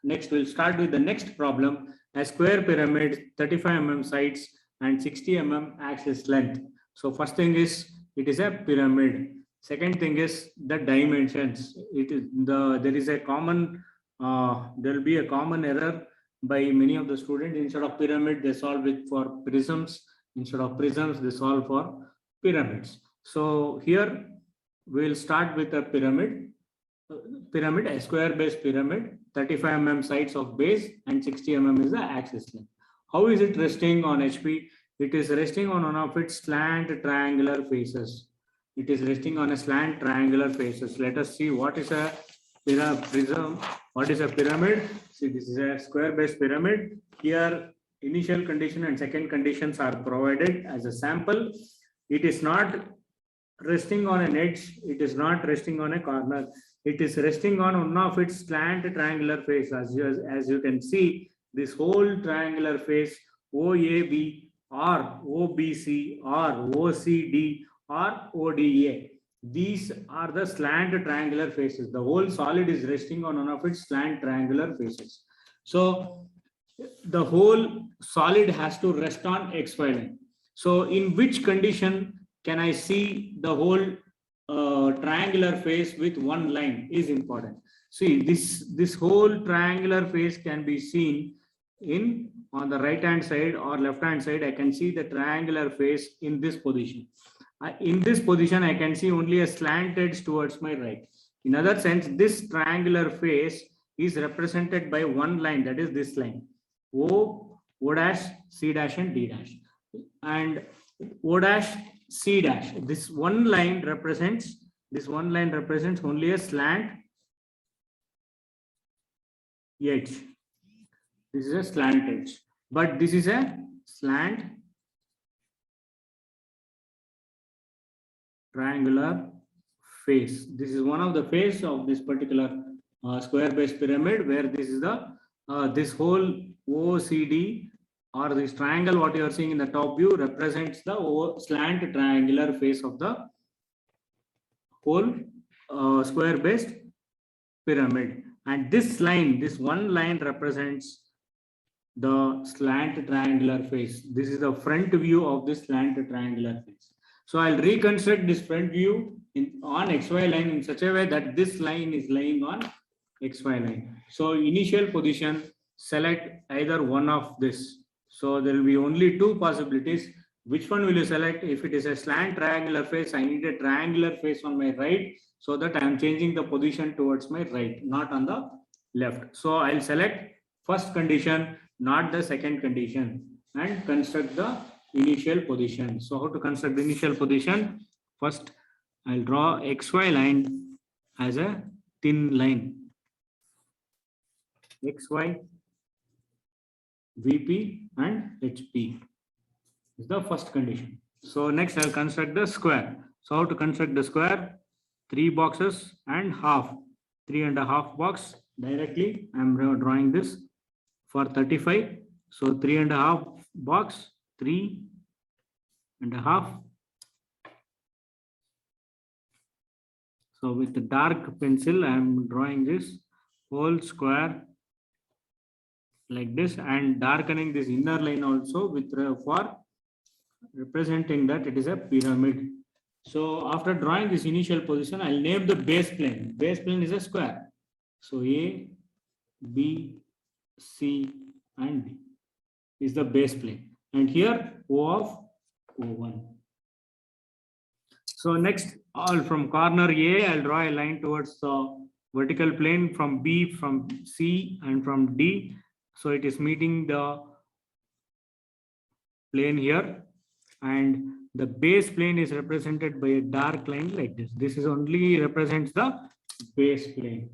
Next, we'll start with the next problem. A square pyramid, 35 mm sides and 60 mm axis length. So first thing is it is a pyramid. Second thing is the dimensions. It is there is a common there will be a common error by many of the students. Instead of pyramid, they solve it for prisms. Instead of prisms, they solve for pyramids. So here we will start with a pyramid. A square base pyramid, 35 mm sides of base and 60 mm is the axis length. How is it resting on HP? It is resting on one of its slant triangular faces. It is resting on a slant triangular faces. Let us see what is a prism. What is a pyramid? See, this is a square base pyramid. Here, initial condition and second conditions are provided as a sample. It is not resting on an edge. It is not resting on a corner. It is resting on one of its slant triangular face. As you can see, this whole triangular face OAB or OBC or OCD or ODA. These are the slant triangular faces. The whole solid is resting on one of its slant triangular faces. So the whole solid has to rest on XY line. So in which condition can I see the whole triangular face with one line is important. See, this whole triangular face can be seen in on the right hand side or left hand side. I can see the triangular face in this position. In this position, I can see only a slant edge towards my right. In other sense, this triangular face is represented by one line, that is this line, O dash, C dash and D dash. And O dash, C dash. This one line represents only a slant edge. This is a slant edge, but this is a slant triangular face. This is one of the face of this particular square base pyramid, where this is the this whole OCD or this triangle what you are seeing in the top view represents the slant triangular face of the whole square based pyramid. And this line, this one line represents the slant triangular face. This is the front view of this slant triangular face. So I'll reconstruct this front view on XY line in such a way that this line is lying on XY line. So initial position, select either one of this. So there will be only two possibilities. Which one will you select? If it is a slant triangular face, I need a triangular face on my right, so that I am changing the position towards my right, not on the left. So I'll select first condition, not the second condition, and construct the initial position. So how to construct the initial position? First, I'll draw XY line as a thin line. XY, VP and HP is the first condition. So next I'll construct the square. So how to construct the square? 3 boxes and half, 3.5 box. Directly I'm drawing this for 35. So 3.5 box, 3.5. So with the dark pencil I am drawing this whole square like this, and darkening this inner line also with for representing that it is a pyramid. So after drawing this initial position, I'll name the base plane. Base plane is a square. So A, B, C and D is the base plane, and here O of O1. So next, all from corner A, I'll draw a line towards the vertical plane from B, from C and from D. So it is meeting the plane here, and the base plane is represented by a dark line like this. This is only represents the base plane.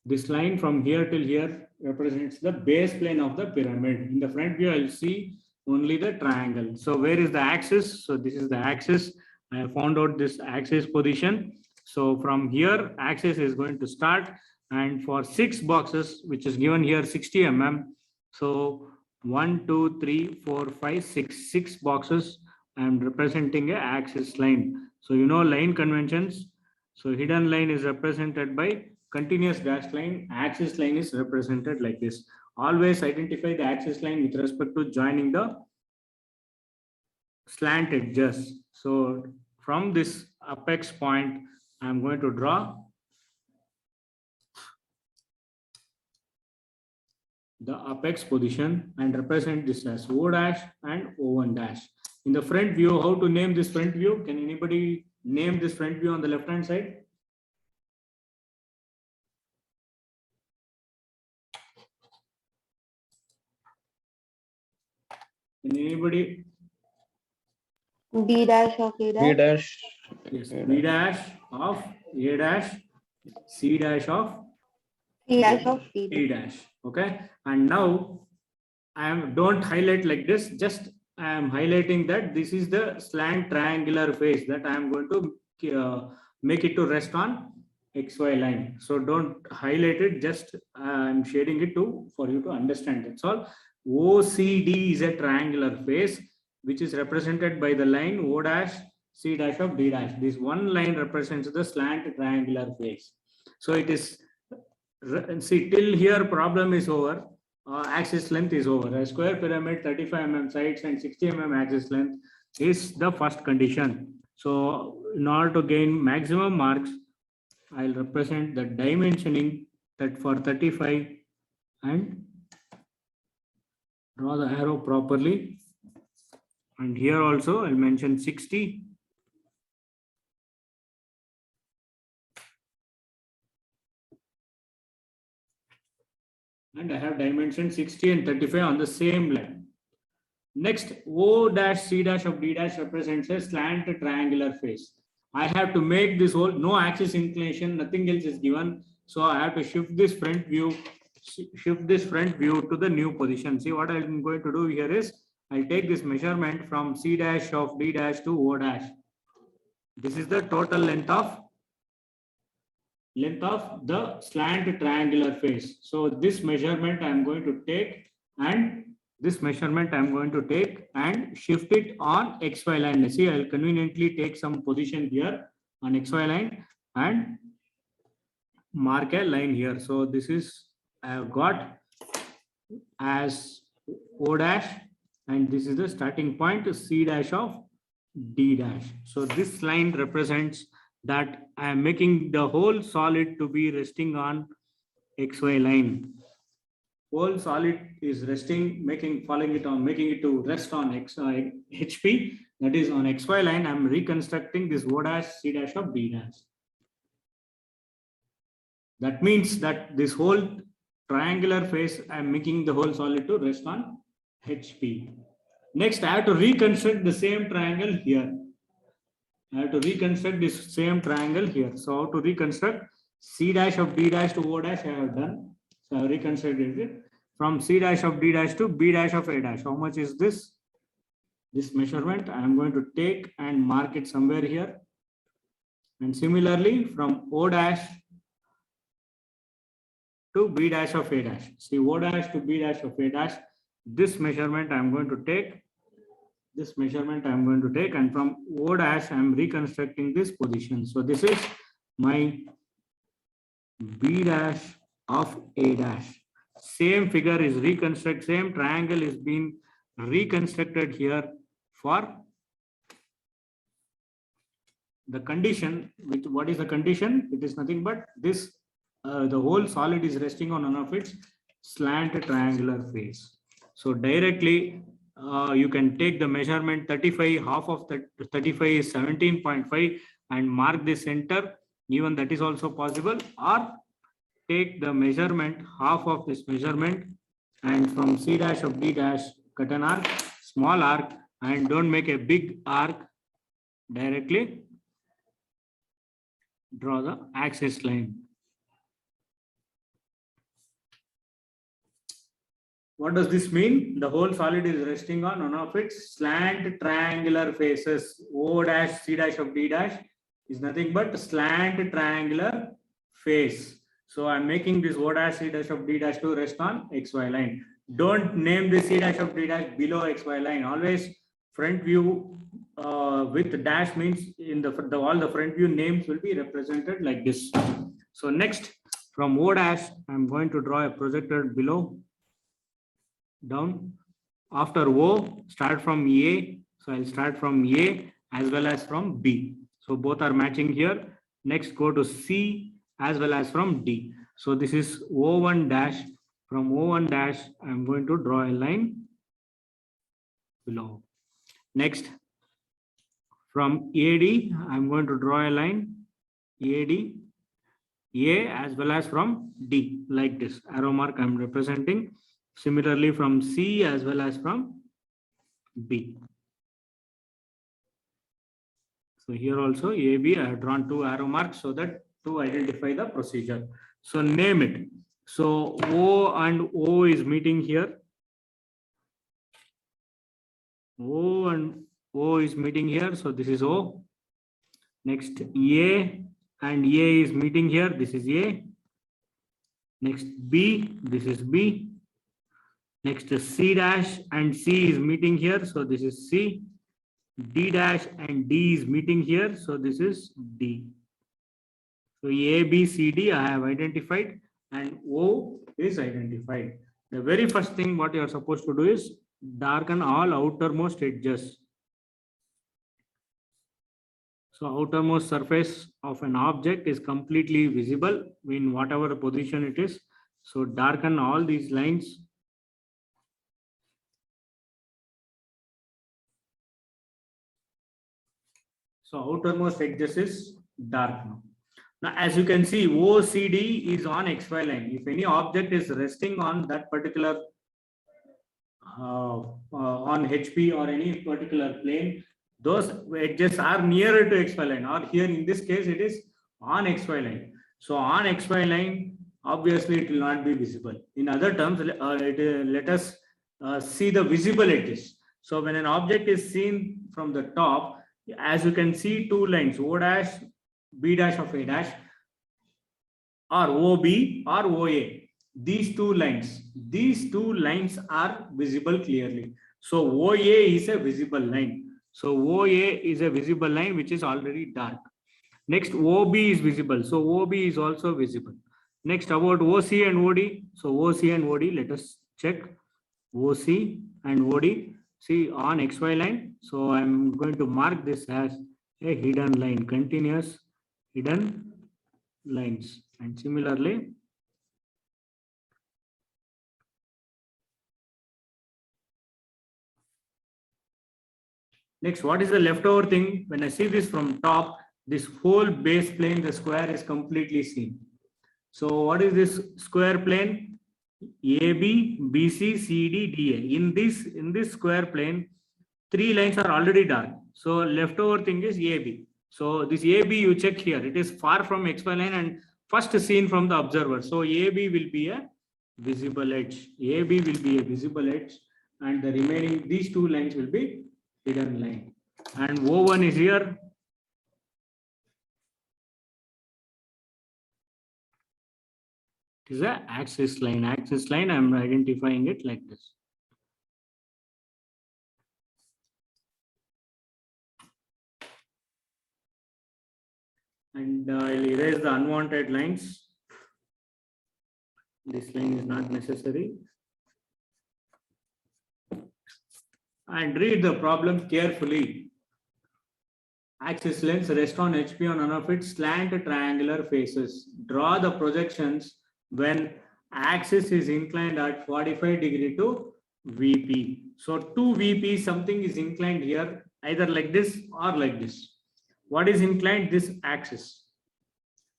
This line from here till here represents the base plane of the pyramid. In the front view, I'll see only the triangle. So where is the axis? So this is the axis. I have found out this axis position. So from here, axis is going to start. And for 6 boxes, which is given here 60 mm. So 1, 2, 3, 4, 5, 6. 6 boxes. I am representing a axis line. So you know line conventions. So hidden line is represented by continuous dashed line, axis line is represented like this. Always identify the axis line with respect to joining the slant edges. So from this apex point, I'm going to draw the apex position and represent this as O dash and O1 dash. In the front view, how to name this front view? Can anybody name this front view on the left hand side? Can anybody? B dash of A dash. B dash. Yes, B dash of A dash, C dash of C dash of D D dash. Okay, and now don't highlight like this, just I am highlighting that this is the slant triangular face that I am going to make it to rest on XY line. So don't highlight it, just I'm shading it for you to understand. That's all. OCD is a triangular face which is represented by the line O dash C dash of D dash. This one line represents the slant triangular face. So it is, see, till here problem is over. Axis length is over. A square pyramid, 35 mm sides and 60 mm axis length is the first condition. So in order to gain maximum marks, I'll represent the dimensioning that for 35 and draw the arrow properly. And here also I'll mention 60. And I have dimension 60 and 35 on the same line. Next, O dash C dash of D dash represents a slant triangular face. I have to make this whole, no axis inclination, nothing else is given. So I have to shift this front view to the new position. See what I'm going to do here is, I'll take this measurement from C dash of D dash to O dash. This is the total length of the slant triangular face. So this measurement I'm going to take, and this measurement I'm going to take and shift it on XY line. See, I'll conveniently take some position here on XY line and mark a line here. So this is, I have got as O dash, and this is the starting point, C dash of D dash. So this line represents that I am making the whole solid to be resting on XY line. Whole solid is resting, making it to rest on HP, that is on XY line. I'm reconstructing this O dash C dash of D dash. That means that this whole triangular face, I'm making the whole solid to rest on HP. Next, I have to reconstruct the same triangle here. I have to reconstruct this same triangle here. So how to reconstruct? C dash of D dash to O dash I have done. So I have reconstructed it from C dash of D dash to B dash of A dash. How much is this? This measurement I am going to take and mark it somewhere here. And similarly from O dash to B dash of A dash. See, O dash to B dash of A dash. This measurement I am going to take. This measurement I am going to take, and from O dash I am reconstructing this position. So this is my B dash of A dash. Same figure is reconstructed, same triangle is being reconstructed here for the condition. With what is the condition? It is nothing but this, the whole solid is resting on one of its slant triangular face. So directly you can take the measurement 35, half of the 35 is 17.5 and mark the center. Even that is also possible, or take the measurement, half of this measurement, and from C dash of D dash cut an arc, small arc, and don't make a big arc. Directly draw the axis line. What does this mean? The whole solid is resting on one of its slant triangular faces. O dash C dash of D dash is nothing but slant triangular face. So I'm making this O dash C dash of D dash to rest on XY line. Don't name the C dash of D dash below XY line. Always front view with dash means in the all the front view names will be represented like this. So next, From O dash, I'm going to draw a projected below, down. After O, start from A. So I'll start from A as well as from B. So both are matching here. Next, go to C as well as from D. So this is O1 dash. From O1 dash, I'm going to draw a line below. Next, from AD, I'm going to draw a line AD, A as well as from D, like this arrow mark I'm representing. Similarly, from C as well as from B. So here also AB, I have drawn two arrow marks so that to identify the procedure. So name it. So O and O is meeting here. O and O is meeting here. So this is O. Next A and A is meeting here. This is A. Next B, this is B. Next C dash and C is meeting here. So this is C. D dash and D is meeting here. So this is D. So A, B, C, D I have identified and O is identified. The very first thing what you are supposed to do is darken all outermost edges. So outermost surface of an object is completely visible in whatever position it is. So darken all these lines. So outermost edges is dark now. Now, as you can see, OCD is on XY line. If any object is resting on that particular on HP or any particular plane, those edges are nearer to XY line, or here in this case, it is on XY line. So on XY line, obviously it will not be visible. In other terms, let us see the visible edges. So when an object is seen from the top, as you can see, two lines, O dash, B dash of A dash, or OB or OA. These two lines are visible clearly. So OA is a visible line. So OA is a visible line which is already dark. Next, OB is visible. So OB is also visible. Next, about OC and OD. So OC and OD, let us check. OC and OD. See on XY line. So I'm going to mark this as a hidden line, continuous hidden lines. And similarly, next, what is the leftover thing? When I see this from top, this whole base plane, the square is completely seen. So what is this square plane? AB, BC, CD, DA. In this square plane, three lines are already dark. So leftover thing is AB. So this AB you check here. It is far from XY line and first seen from the observer. So AB will be a visible edge. AB will be a visible edge, and the remaining these two lines will be hidden line. And O1 is here. It is a axis line. Axis line, I am identifying it like this. And I'll erase the unwanted lines. This line is not necessary. And read the problem carefully. Axis lengths rest on HP on none of its slant triangular faces. Draw the projections when axis is inclined at 45 degree to VP. So to VP, something is inclined here, either like this or like this. What is inclined? This axis.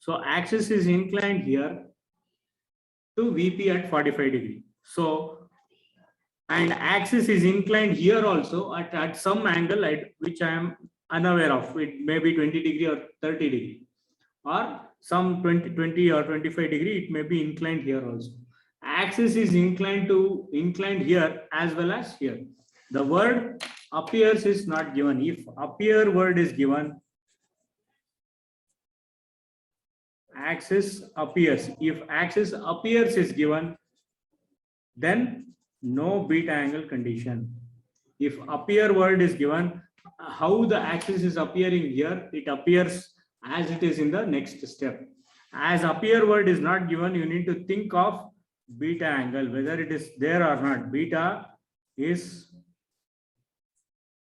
So axis is inclined here to VP at 45 degree. So, and axis is inclined here also at some angle which I am unaware of. It may be 20 degree or 30 degree, or some 20 or 25 degree. It may be inclined here also. Axis is inclined here as well as here. The word appears is not given. If appear word is given, axis appears. If axis appears is given, then no beta angle condition. If appear word is given, how the axis is appearing here, it appears as it is in the next step. As appear word is not given, you need to think of beta angle, whether it is there or not. Beta is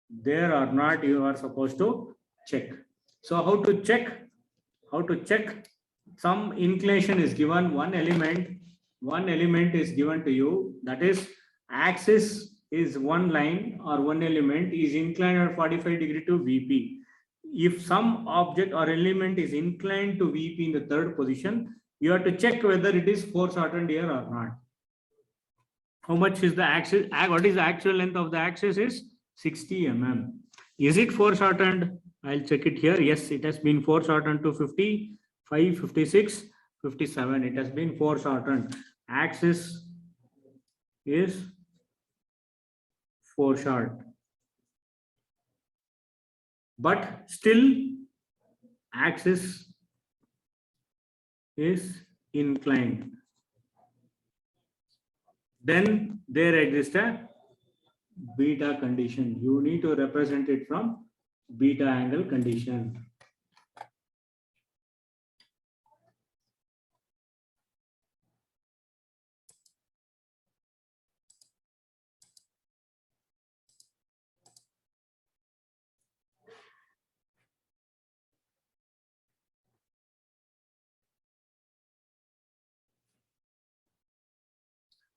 there or not, you are supposed to check. So how to check? How to check? Some inclination is given, one element is given to you, that is axis is one line or one element is inclined at 45 degree to VP. If some object or element is inclined to VP in the third position, you have to check whether it is foreshortened here or not. How much is the axis? What is the actual length of the axis is 60 mm. Is it foreshortened? I'll check it here. Yes, it has been foreshortened to 55, 56, 57. It has been foreshortened. Axis is foreshortened. But still axis is inclined. Then there exists a beta condition. You need to represent it from beta angle condition.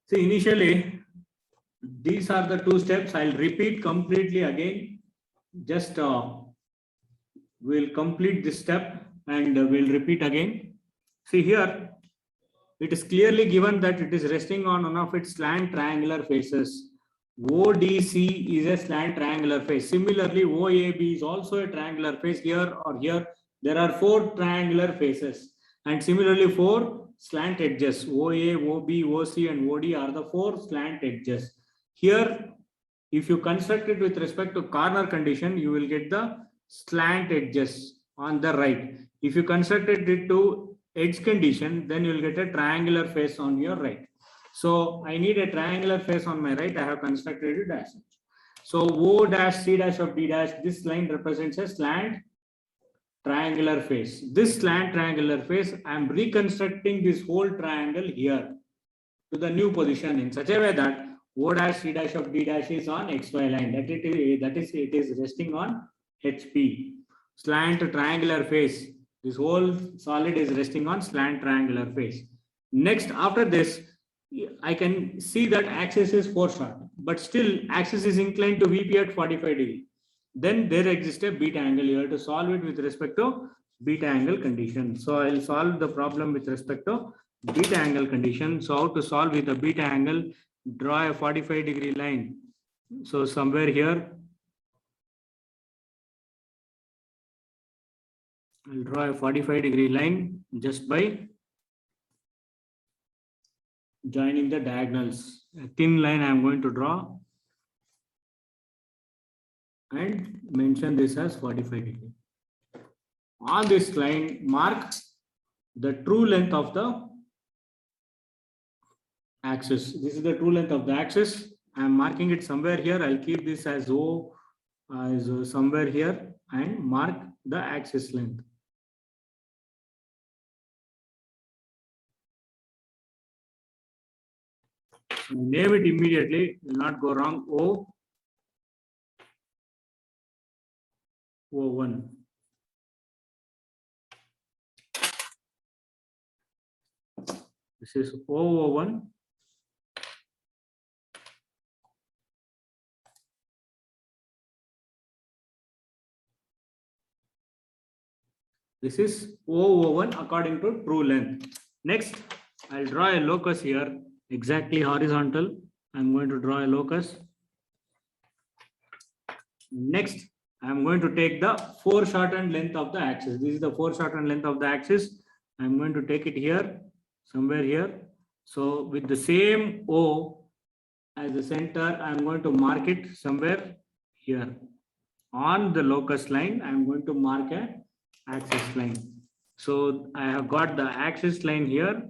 See, initially, these are the two steps. I'll repeat completely again. Just we'll complete this step and we'll repeat again. See here, it is clearly given that it is resting on one of its slant triangular faces. ODC is a slant triangular face. Similarly, OAB is also a triangular face. Here or here, there are 4 triangular faces. And similarly, 4 slant edges. OA, OB, OC, and OD are the 4 slant edges. Here, if you construct it with respect to corner condition, you will get the slant edges on the right. If you constructed it to edge condition, then you will get a triangular face on your right. So I need a triangular face on my right. I have constructed it as such. So O dash C dash of D dash, this line represents a slant triangular face. This slant triangular face, I am reconstructing this whole triangle here to the new position in such a way that O dash C dash of D dash is on XY line. That it is resting on HP. Slant triangular face. This whole solid is resting on slant triangular face. Next, after this, I can see that axis is foreshortened, but still axis is inclined to VP at 45 degree. Then there exists a beta angle. You have to solve it with respect to beta angle condition. So I'll solve the problem with respect to beta angle condition. So how to solve with a beta angle? Draw a 45 degree line. So somewhere here, I'll draw a 45 degree line just by joining the diagonals. A thin line I am going to draw and mention this as 45 degree. On this line, mark the true length of the axis. This is the true length of the axis. I am marking it somewhere here. I'll keep this as O, as somewhere here, and mark the axis length. Name it immediately, will not go wrong. O1. This is O1. This is O1 according to true length. Next, I'll draw a locus here, exactly horizontal. I'm going to draw a locus. Next, I'm going to take the foreshortened length of the axis. This is the foreshortened length of the axis. I'm going to take it here, somewhere here. So with the same O as the center, I'm going to mark it somewhere here. On the locus line, I'm going to mark a axis line. So I have got the axis line here.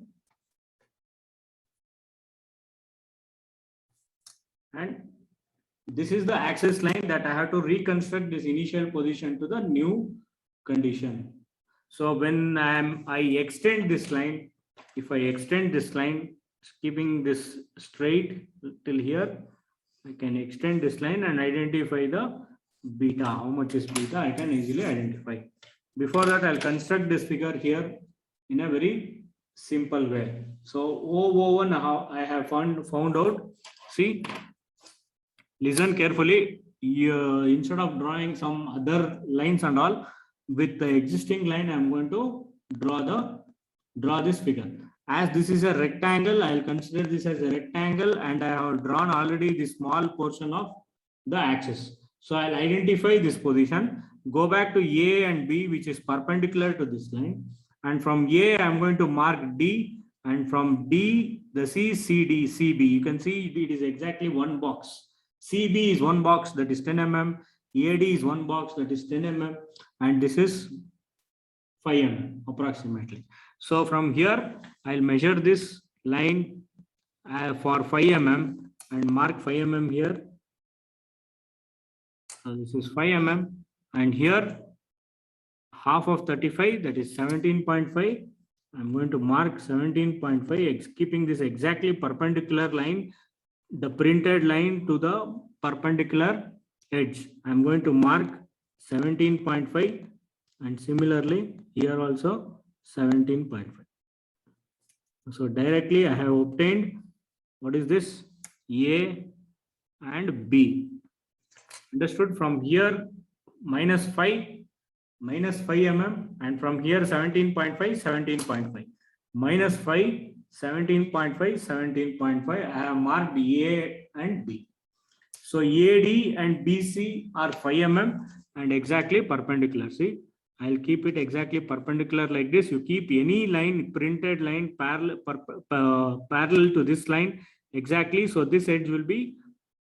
And this is the axis line that I have to reconstruct this initial position to the new condition. So when I extend this line, if I extend this line, keeping this straight till here, I can extend this line and identify the beta. How much is beta? I can easily identify. Before that, I'll construct this figure here in a very simple way. So O1, how I have found out. See, listen carefully. Instead of drawing some other lines and all, with the existing line, I'm going to draw this figure. As this is a rectangle, I'll consider this as a rectangle, and I have drawn already the small portion of the axis. So I'll identify this position, go back to A and B, which is perpendicular to this line. And from A, I'm going to mark D, and from D, the C, CD, CB. You can see it is exactly one box. CB is one box, that is 10 mm. AD is one box, that is 10 mm. And this is 5 mm approximately. So from here, I'll measure this line for 5 mm and mark 5 mm here. So this is 5 mm, and here half of 35, that is 17.5. I'm going to mark 17.5, keeping this exactly perpendicular line, the printed line to the perpendicular edge. I'm going to mark 17.5, and similarly here also 17.5. So directly I have obtained, what is this? A and B. Understood? From here minus 5 mm, and from here 17.5, minus 5, 17.5, 17.5. I have marked A and B. So AD and BC are 5 mm and exactly perpendicular. See, I'll keep it exactly perpendicular like this. You keep any line, printed line parallel to this line exactly. So this edge will be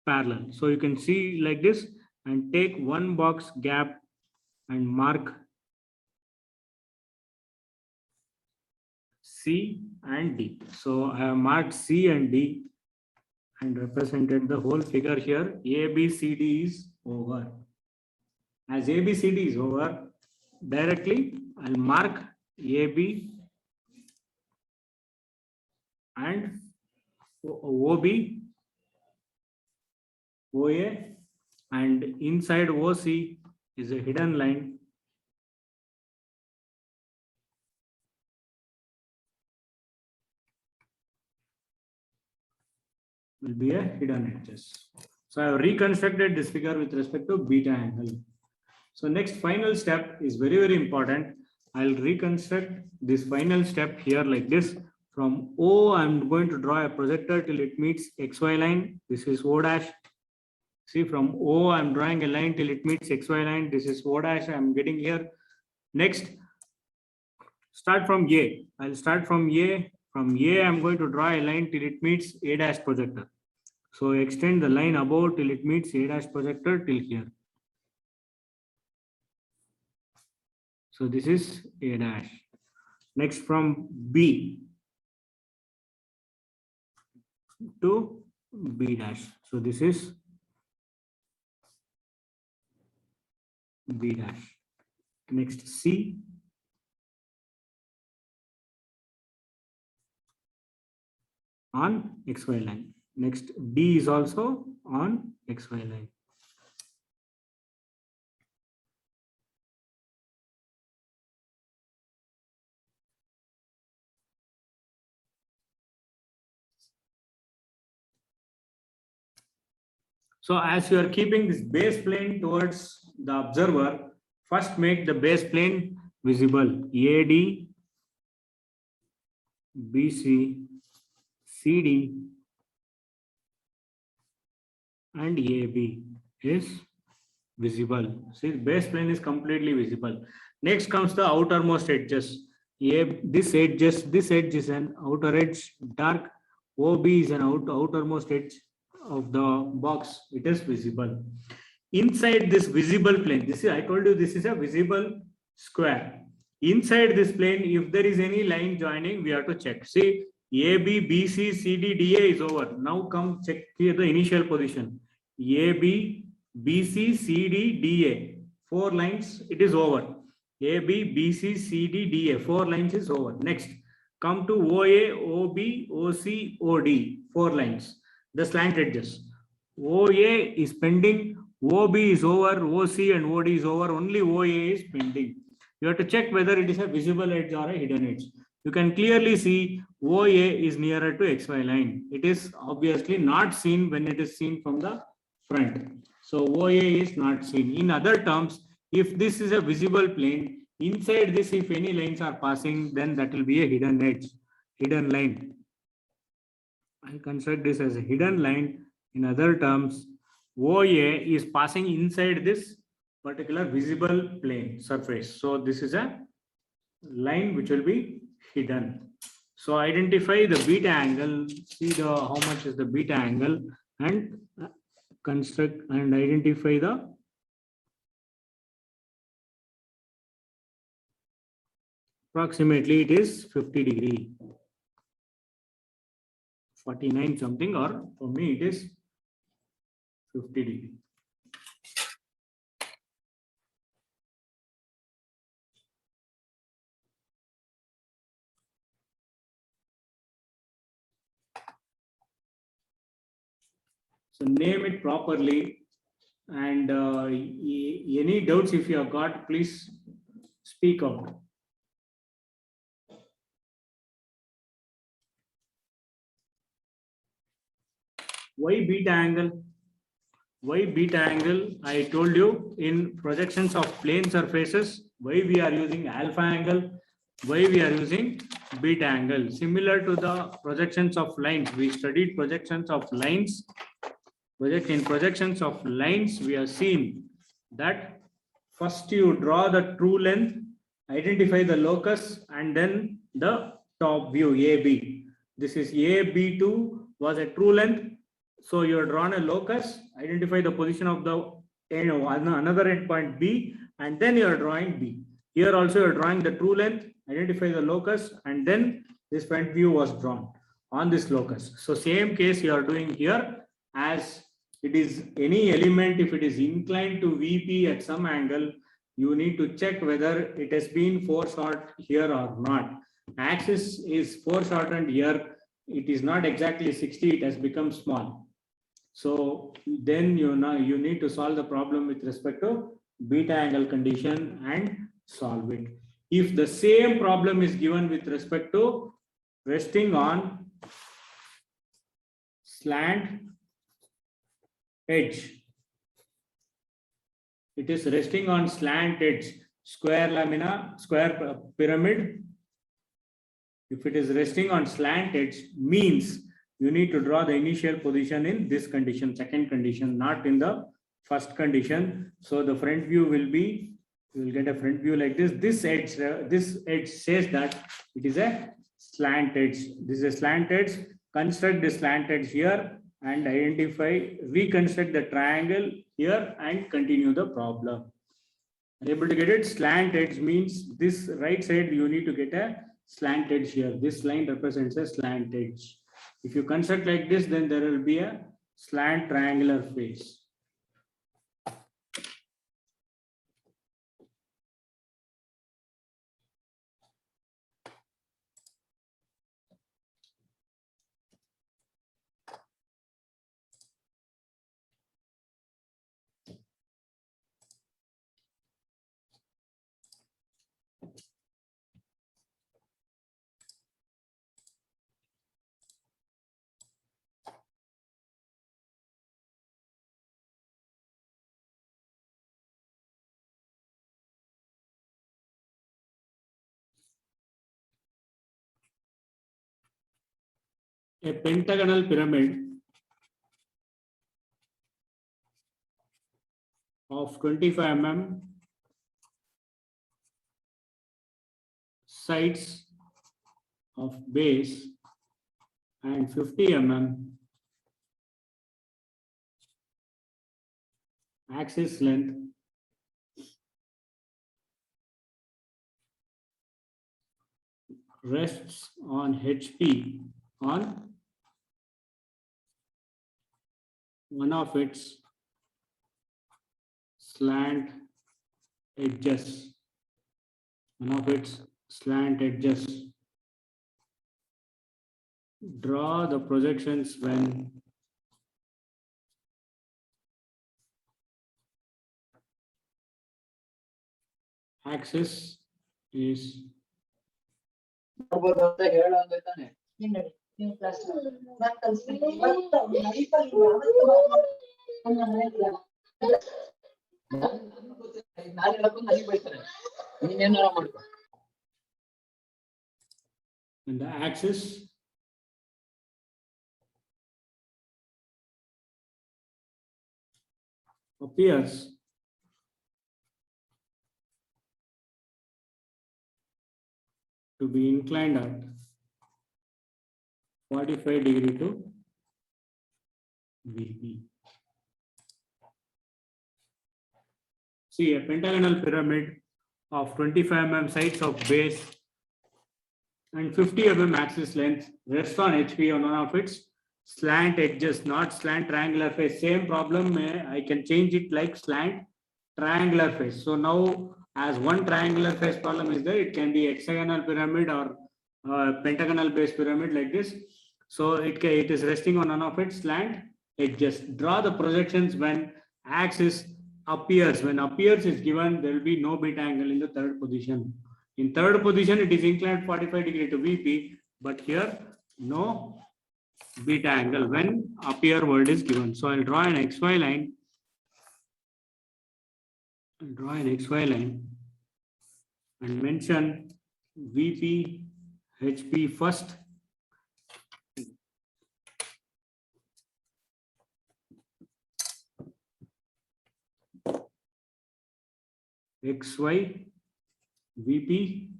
parallel. So you can see like this, and take one box gap and mark C and D. So I have marked C and D and represented the whole figure here. ABCD is over. As ABCD is over, directly I'll mark AB and OB, OA, and inside OC is a hidden line. Will be a hidden edges. So I have reconstructed this figure with respect to beta angle. So next final step is very, very important. I'll reconstruct this final step here like this. From O, I'm going to draw a projector till it meets XY line. This is O dash. See, from O, I'm drawing a line till it meets XY line. This is O dash. I'm getting here. Next, start from A. I'll start from A. From A, I'm going to draw a line till it meets A dash projector. So extend the line above till it meets A dash projector till here. So this is A dash. Next, from B to B dash. So this is B dash. Next, C. On XY line. Next, D is also on XY line. So as you are keeping this base plane towards the observer, first make the base plane visible. AD, BC, CD, and AB is visible. See, the base plane is completely visible. Next comes the outermost edges. This edge is an outer edge, dark. OB is an outermost edge of the box. It is visible. Inside this visible plane, this is, I told you, this is a visible square. Inside this plane, if there is any line joining, we have to check. See, AB, BC, CD, DA is over. Now come check here the initial position. AB, BC, CD, DA. 4 lines, it is over. A, B, B, C, C, D, D, A. 4 lines is over. Next, come to OA, OB, OC, OD. 4 lines. The slant edges. OA is pending, OB is over, OC and OD is over. Only OA is pending. You have to check whether it is a visible edge or a hidden edge. You can clearly see OA is nearer to XY line. It is obviously not seen when it is seen from the front. So OA is not seen. In other terms, if this is a visible plane, inside this, if any lines are passing, then that will be a hidden edge, hidden line. I'll construct this as a hidden line. In other terms, OA is passing inside this particular visible plane surface. So this is a line which will be hidden. So identify the beta angle, see the how much is the beta angle, and construct and identify the approximately it is 50 degree, 49 something, or for me it is 50 degree. So name it properly, and any doubts if you have got, please speak out. Why beta angle? Why beta angle? I told you in projections of plane surfaces, why we are using alpha angle, why we are using beta angle. Similar to the projections of lines, we studied projections of lines. In projections of lines, we have seen that first you draw the true length, identify the locus, and then the top view AB. This is AB2 was a true length. So you are drawn a locus, identify the position of the another endpoint B, and then you are drawing B. Here also you are drawing the true length, identify the locus, and then this front view was drawn on this locus. So same case you are doing here, as it is any element, if it is inclined to VP at some angle, you need to check whether it has been foreshortened here or not. Axis is foreshortened here. It is not exactly 60, it has become small. So then you need to solve the problem with respect to beta angle condition and solve it. If the same problem is given with respect to resting on slant edge, it is resting on slant edge, square lamina, square pyramid. If it is resting on slant edge, means you need to draw the initial position in this condition, second condition, not in the first condition. So the front view will be, you will get a front view like this. This edge says that it is a slant edge. This is a slant edge. Construct the slant edge here and identify, reconstruct the triangle here and continue the problem. Are you able to get it? Slant edge means this right side, you need to get a slant edge here. This line represents a slant edge. If you construct like this, then there will be a slant triangular face. A pentagonal pyramid of 25 mm sides of base and 50 mm axis length rests on HP on one of its slant edges. one of its slant edges. Draw the projections when axis is ನೋಡ್ಬೋದು ಅಂತ ಹೇಳೋದು ತಾನೆ. ನೀವು class ನಾನು ಕಲಿಸ್ತೀನಿ. ಇವತ್ತು ಲೈಫಲ್ಲಿ ಯಾವತ್ತೂ ನನ್ನ ಮನೆಯಲ್ಲಿ ನಾನು ಹೇಳಕ್ಕೂ ನನಗೆ ಬೈತಾರೆ. ನೀನೇನಾರ ಮಾಡ್ಕೊ. and the axis appears to be inclined at 45 degree to VP. See, a pentagonal pyramid of 25 mm sides of base and 50 mm axis length rests on HP on one of its slant edges, not slant triangular face. Same problem, I can change it like slant triangular face. So now, as one triangular face problem is there, it can be hexagonal pyramid or pentagonal base pyramid like this. So it is resting on one of its slant edges. Draw the projections when axis appears. When appears is given, there will be no beta angle in the third position. In third position, it is inclined 45 degree to VP, but here no beta angle when appear word is given. So I'll draw an XY line. I'll draw an XY line and mention VP, HP first. XY, VP,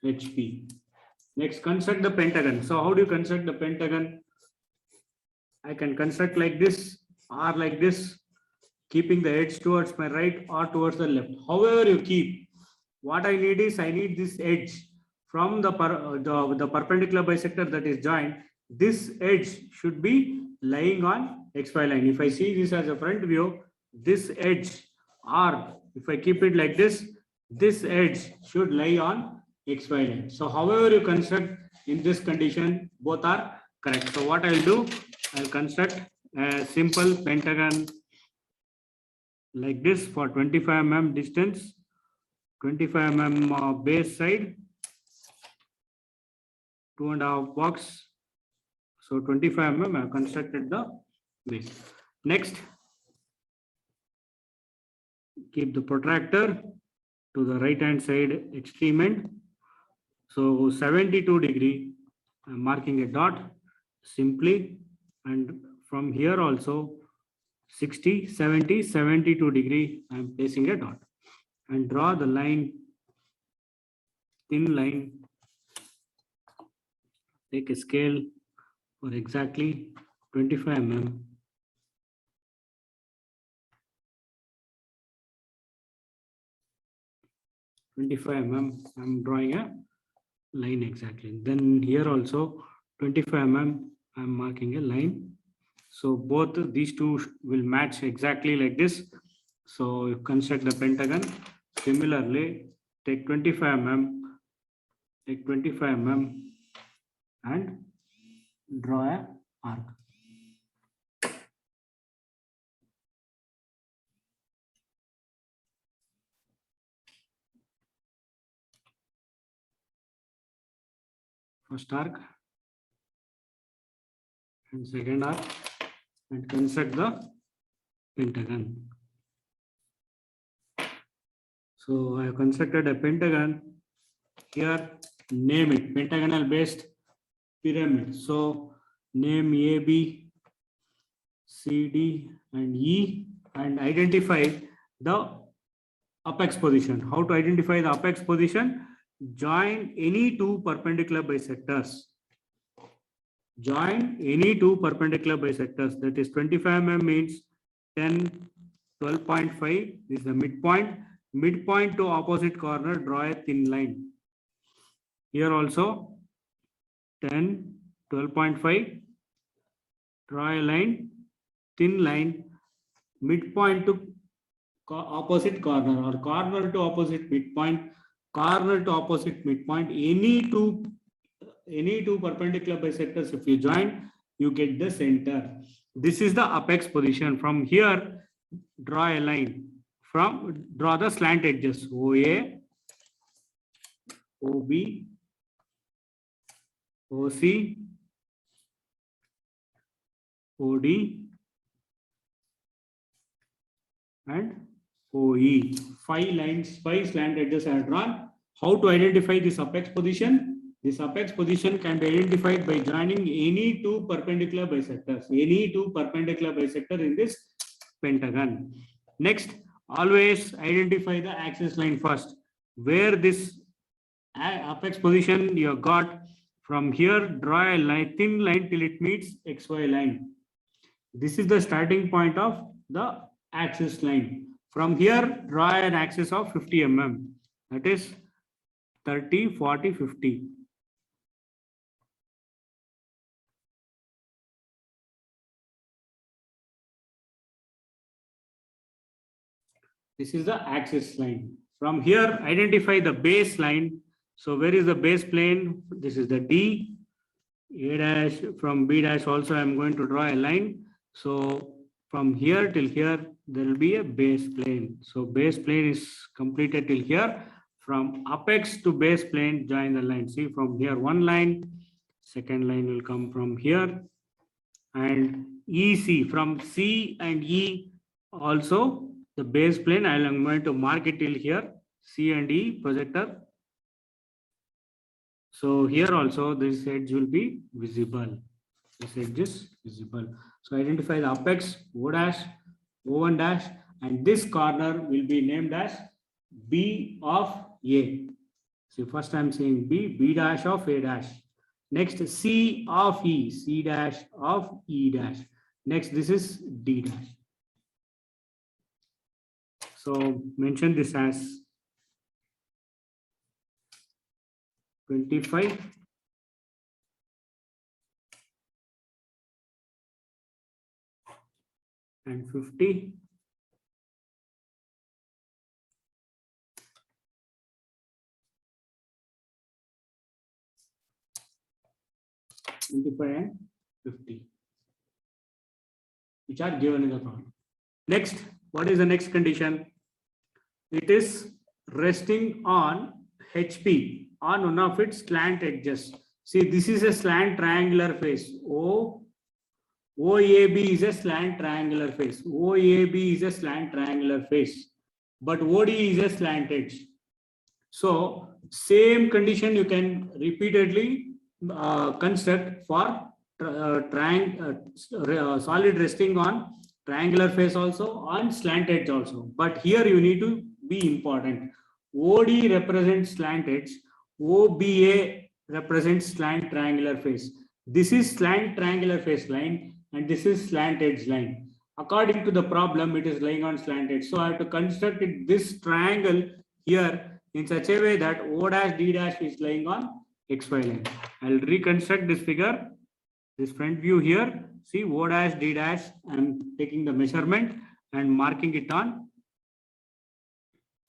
HP. Next, construct the pentagon. So how do you construct the pentagon? I can construct like this or like this, keeping the edge towards my right or towards the left. However you keep, what I need is I need this edge from the perpendicular bisector that is joined. This edge should be lying on XY line. If I see this as a front view, this edge, or if I keep it like this edge should lie on XY line. So however you construct in this condition, both are correct. So what I'll do, I'll construct a simple pentagon like this for 25 mm distance, 25 mm base side, 2.5 box. So 25 mm I have constructed the base. Next, keep the protractor to the right hand side extreme end. So 72 degree, I'm marking a dot simply, and from here also 60, 70, 72 degree, I'm placing a dot and draw the line, thin line. Take a scale for exactly 25 mm. I'm drawing a line exactly. Then here also 25 mm, I'm marking a line. So both these two will match exactly like this. So you construct the pentagon. Similarly, take 25 mm, and draw a arc. First arc and second arc, and construct the pentagon. So I have constructed a pentagon. Here, name it pentagonal based pyramid. So name A, B, C, D, and E, and identify the apex position. How to identify the apex position? Join any two perpendicular bisectors. Join any two perpendicular bisectors. That is 25 mm means 10, 12.5. This is the midpoint. Midpoint to opposite corner, draw a thin line. Here also 10, 12.5. Draw a line, thin line, midpoint to opposite corner or corner to opposite midpoint. corner to opposite midpoint, any two perpendicular bisectors, if you join, you get the center. This is the apex position. From here, draw a line. Draw the slant edges OA, OB, OC, OD, and OE. 5 lines, 5 slant edges are drawn. How to identify this apex position? This apex position can be identified by joining any two perpendicular bisectors. Any two perpendicular bisector in this pentagon. Next, always identify the axis line first. Where this apex position you have got, from here, draw a line, thin line till it meets XY line. This is the starting point of the axis line. From here, draw an axis of 50 mm. That is 30, 40, 50. This is the axis line. From here, identify the base line. So where is the base plane? This is the D. A dash, from B dash also I am going to draw a line. So from here till here, there will be a base plane. So base plane is completed till here. From apex to base plane, join the line. See, from here one line, second line will come from here. And EC, from C and E also, the base plane, I am going to mark it till here, C and E projector. So here also this edge will be visible. This edge is visible. So identify the apex, O dash, O1 dash, and this corner will be named as B of A. So first I am saying B, B dash of A dash. Next C of E, C dash of E dash. Next this is D dash. So mention this as 25 and 50 . 25 and 50, which are given in the problem. Next, what is the next condition? It is resting on HP, on one of its slant edges. See, this is a slant triangular face. OAB is a slant triangular face. OAB is a slant triangular face, but OD is a slant edge. So same condition you can repeatedly construct for solid resting on triangular face also, on slant edge also. But here you need to be important. OD represents slant edge, OBA represents slant triangular face. This is slant triangular face line and this is slant edge line. According to the problem, it is lying on slant edge. So I have to construct it, this triangle here in such a way that O dash D dash is lying on XY line. I'll reconstruct this figure, this front view here. See, O dash D dash, I'm taking the measurement and marking it on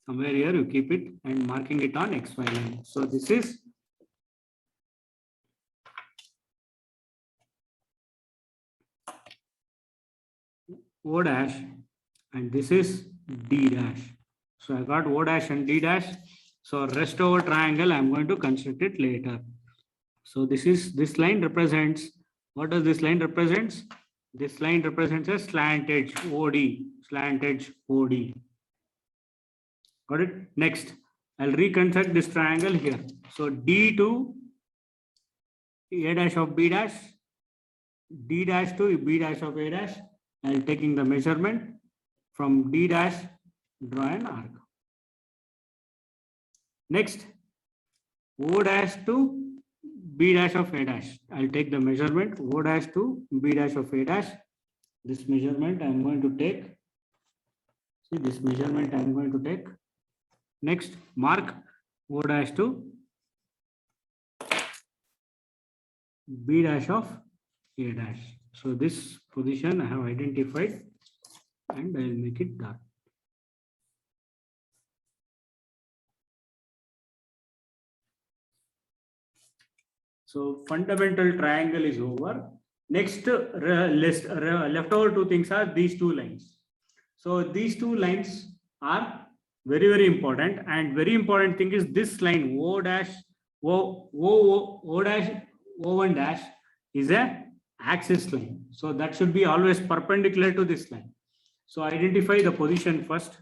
somewhere here, you keep it and marking it on XY line. So this is O dash and this is D dash. So I got O dash and D dash. So rest over triangle, I'm going to construct it later. So this line represents, what does this line represents? This line represents a slant edge OD, slant edge OD. Got it? Next, I'll reconstruct this triangle here. So D to A dash of B dash, D dash to B dash of A dash. I'll taking the measurement from D dash, draw an arc. Next, O dash to B dash of A dash. I'll take the measurement O dash to B dash of A dash. This measurement I'm going to take. See, this measurement I'm going to take. Next, mark O dash to B dash of A dash. So this position I have identified and I will make it dark. So fundamental triangle is over. Next, leftover two things are these two lines. So these two lines are very, very important, and very important thing is this line O dash O dash O1 dash is a axis line. So that should be always perpendicular to this line. So identify the position first.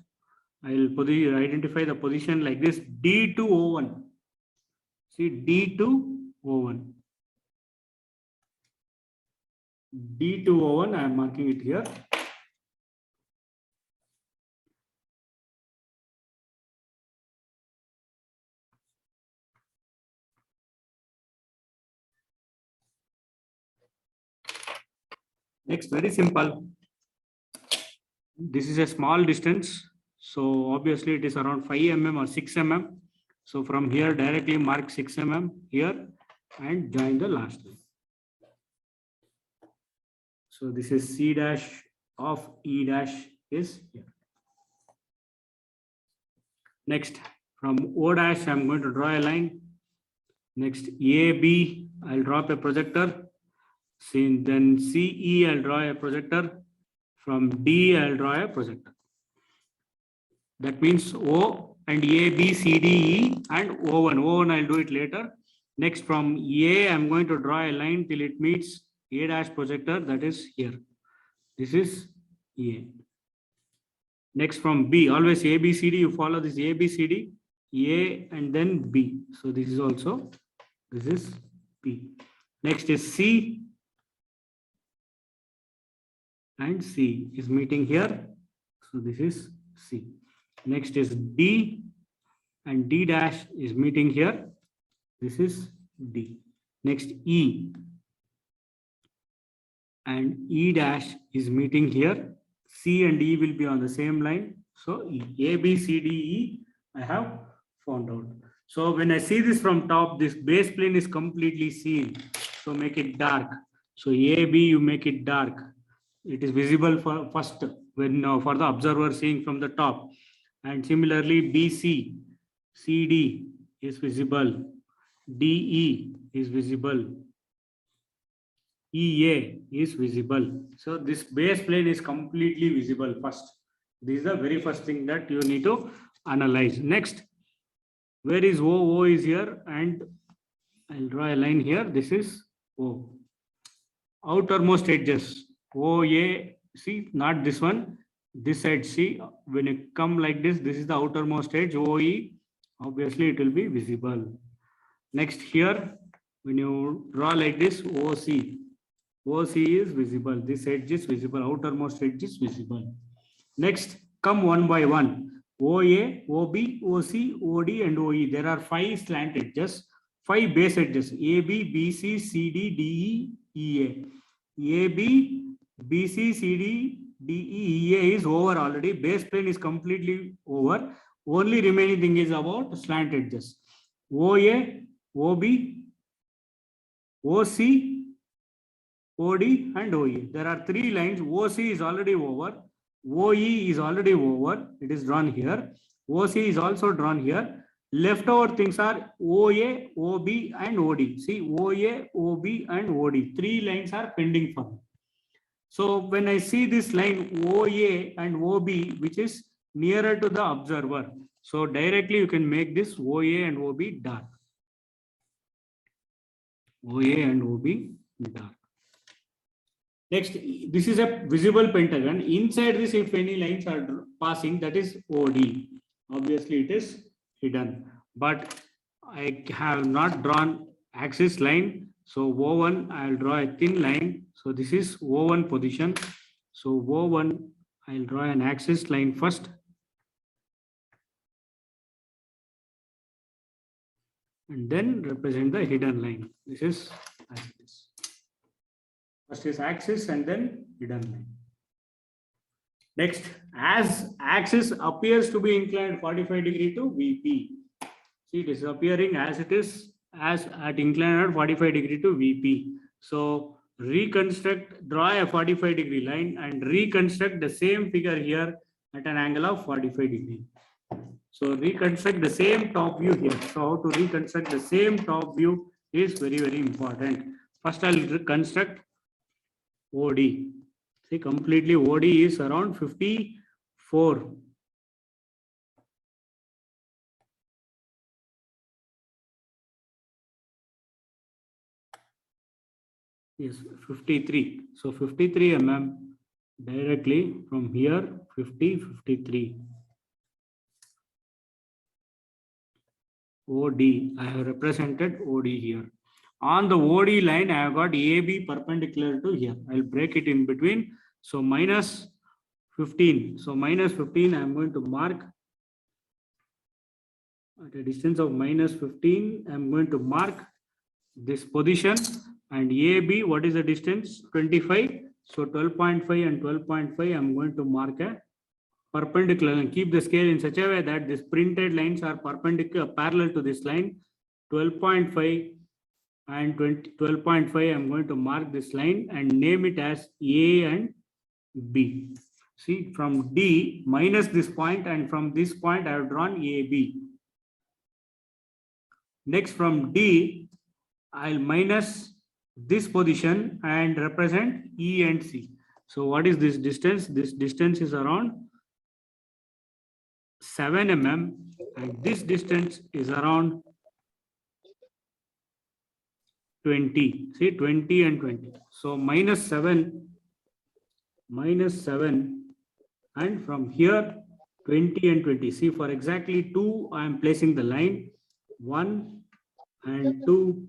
I will identify the position like this, D to O1. See, D to O1. D to O1, I am marking it here. Next, very simple. This is a small distance. So obviously it is around 5 mm or 6 mm. So from here directly mark 6 mm here and join the last line. So this is C dash of E dash is here. Next, from O dash, I'm going to draw a line. Next, AB, I'll drop a projector. Then CE, I'll draw a projector. From D, I'll draw a projector. That means O and A, B, C, D, E and O1. O1, I'll do it later. Next, from A, I'm going to draw a line till it meets A dash projector, that is here. This is A. Next, from B, always A, B, C, D, you follow this A, B, C, D, A and then B. So this is also, this is B. Next is C. And C is meeting here. So this is C. Next is D and D dash is meeting here. This is D. Next E and E dash is meeting here. C and E will be on the same line. So A, B, C, D, E, I have found out. So when I see this from top, this base plane is completely seen. So make it dark. So A, B, you make it dark. It is visible for first when for the observer seeing from the top. And similarly, BC, CD is visible. DE is visible. EA is visible. So this base plane is completely visible first. This is the very first thing that you need to analyze. Next, where is O? O is here, and I'll draw a line here. This is O. Outermost edges. OA, see, not this one. This side, see, when you come like this, this is the outermost edge, OE. Obviously, it will be visible. Next here, when you draw like this, OC. OC is visible. This edge is visible. Outermost edge is visible. Next, come one by one. OA, OB, OC, OD, and OE. There are 5 slant edges, 5 base edges. AB, BC, CD, DE, EA. AB, BC, CD, DE, EA is over already. Base plane is completely over. Only remaining thing is about slant edges. OA, OB, OC, OD, and OE. There are 3 lines. OC is already over. OE is already over. It is drawn here. OC is also drawn here. Leftover things are OA, OB, and OD. See, OA, OB, and OD. 3 lines are pending for me. So when I see this line OA and OB, which is nearer to the observer, so directly you can make this OA and OB dark. OA and OB dark. Next, this is a visible pentagon. Inside this, if any lines are passing, that is OD. Obviously, it is hidden. But I have not drawn axis line. So O1, I'll draw a thin line. So this is O1 position. So O1, I'll draw an axis line first. And then represent the hidden line. This is axis. First is axis and then hidden line. Next, as axis appears to be inclined 45 degree to VP. See, it is appearing as it is as at inclined at 45 degree to VP. So reconstruct, draw a 45 degree line and reconstruct the same figure here at an angle of 45 degree. So reconstruct the same top view here. So how to reconstruct the same top view is very, very important. First, I'll construct OD. See, completely OD is around 54. Yes, 53. So 53 mm directly from here, 53. OD, I have represented OD here. On the OD line, I have got AB perpendicular to here. I'll break it in between. So minus 15. So minus 15, I'm going to mark at a distance of minus 15. I'm going to mark this position, and AB, what is the distance? 25. So 12.5 and 12.5, I'm going to mark a perpendicular and keep the scale in such a way that these printed lines are perpendicular, parallel to this line. 12.5 and 12.5, I'm going to mark this line and name it as A and B. See, from D minus this point, and from this point I have drawn AB. Next, from D, I'll minus this position and represent E and C. So what is this distance? This distance is around 7 mm, and this distance is around 20. See, 20 and 20. So minus 7, and from here 20 and 20. See, for exactly 2, I am placing the line 1 and 2.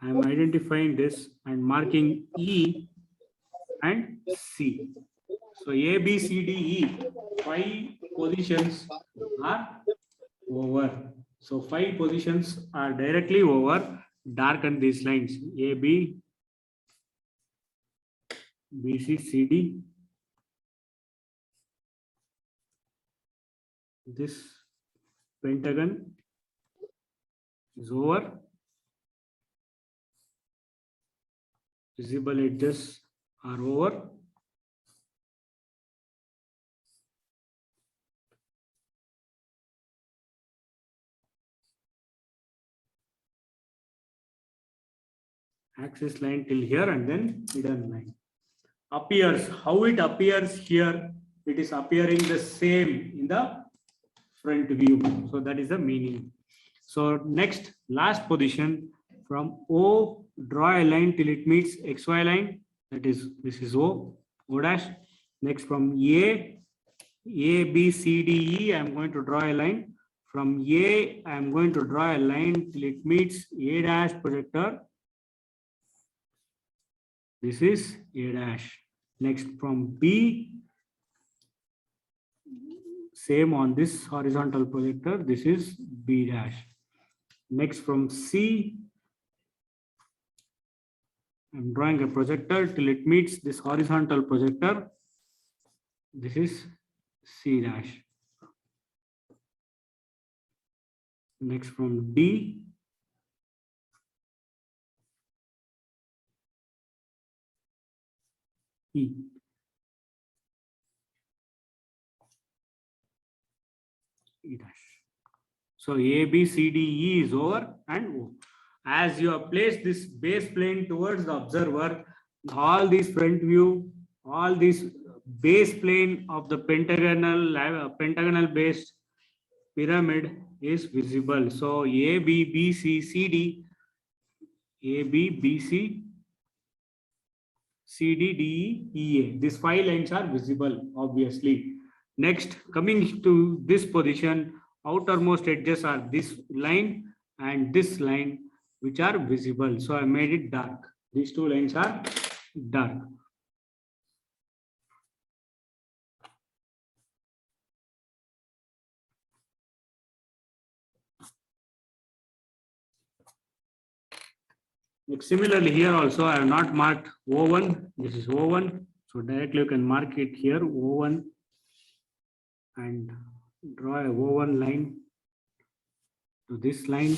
I am identifying this and marking E and C. So A, B, C, D, E, 5 positions are over. So 5 positions are directly over. Darken these lines: A, B, B, C, C, D. This pentagon is over. Visible edges are over. Axis line till here, and then hidden line. Appears, how it appears here, it is appearing the same in the front view. So that is the meaning. So next, last position, from O, draw a line till it meets XY line. That is, this is O dash. Next, from A, B, C, D, E, I am going to draw a line. From A, I am going to draw a line till it meets A dash projector. This is A dash. Next, from B, same on this horizontal projector, this is B dash. Next, from C, I'm drawing a projector till it meets this horizontal projector. This is C dash. Next, from D, E. E dash. So A, B, C, D, E is over and O. As you have placed this base plane towards the observer, all these front view, all this base plane of the pentagonal based pyramid is visible. So A, B, B, C, C, D, A, B, B, C, C, D, D, E, A. These 5 lines are visible, obviously. Next, coming to this position, outermost edges are this line and this line, which are visible. So I made it dark. These 2 lines are dark. Similarly, here also I have not marked O1. This is O1. So directly you can mark it here, O1, and draw a O1 line to this line.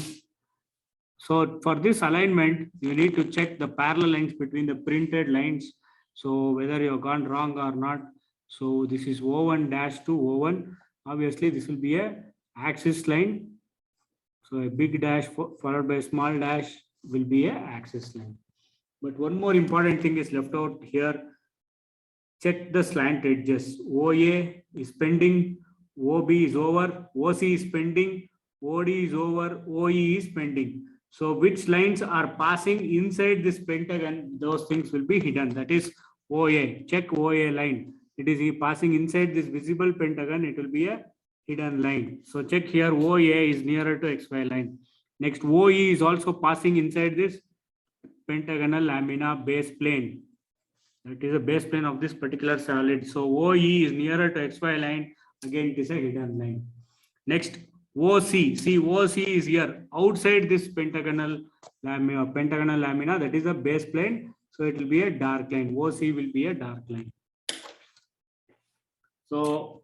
So for this alignment, you need to check the parallel lines between the printed lines. So whether you have gone wrong or not. So this is O1 dash to O1. Obviously, this will be a axis line. So a big dash followed by a small dash will be a axis line. But one more important thing is left out here. Check the slant edges. OA is pending, OB is over, OC is pending, OD is over, OE is pending. So which lines are passing inside this pentagon, those things will be hidden. That is OA. Check OA line. It is passing inside this visible pentagon. It will be a hidden line. So check here, OA is nearer to XY line. Next, OE is also passing inside this pentagonal lamina base plane. That is a base plane of this particular solid. So OE is nearer to XY line. Again, it is a hidden line. Next, OC. See, OC is here outside this pentagonal lamina. That is a base plane. So it will be a dark line. OC will be a dark line. So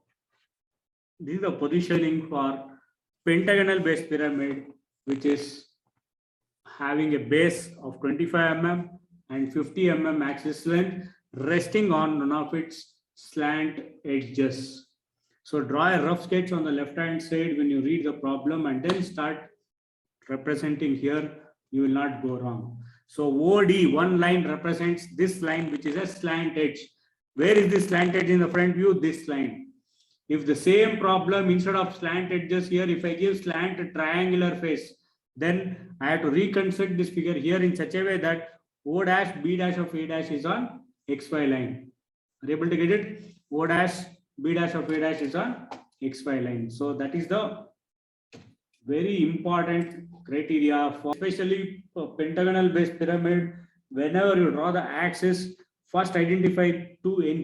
this is the positioning for pentagonal base pyramid, which is having a base of 25 mm and 50 mm axis length resting on one of its slant edges. So draw a rough sketch on the left hand side when you read the problem and then start representing here. You will not go wrong. So OD, one line represents this line, which is a slant edge. Where is this slant edge in the front view? This line. If the same problem, instead of slant edges here, if I give slant triangular face, then I have to reconstruct this figure here in such a way that O dash, B dash of A dash is on XY line. Are you able to get it? O dash, B dash of A dash is on XY line. So that is the very important criteria for especially for pentagonal based pyramid. Whenever you draw the axis, first identify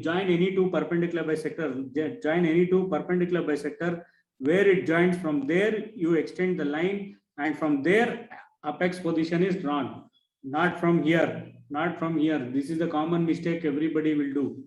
join any two perpendicular bisector. Join any two perpendicular bisector. Where it joins, from there you extend the line, and from there apex position is drawn. Not from here. Not from here. This is the common mistake everybody will do.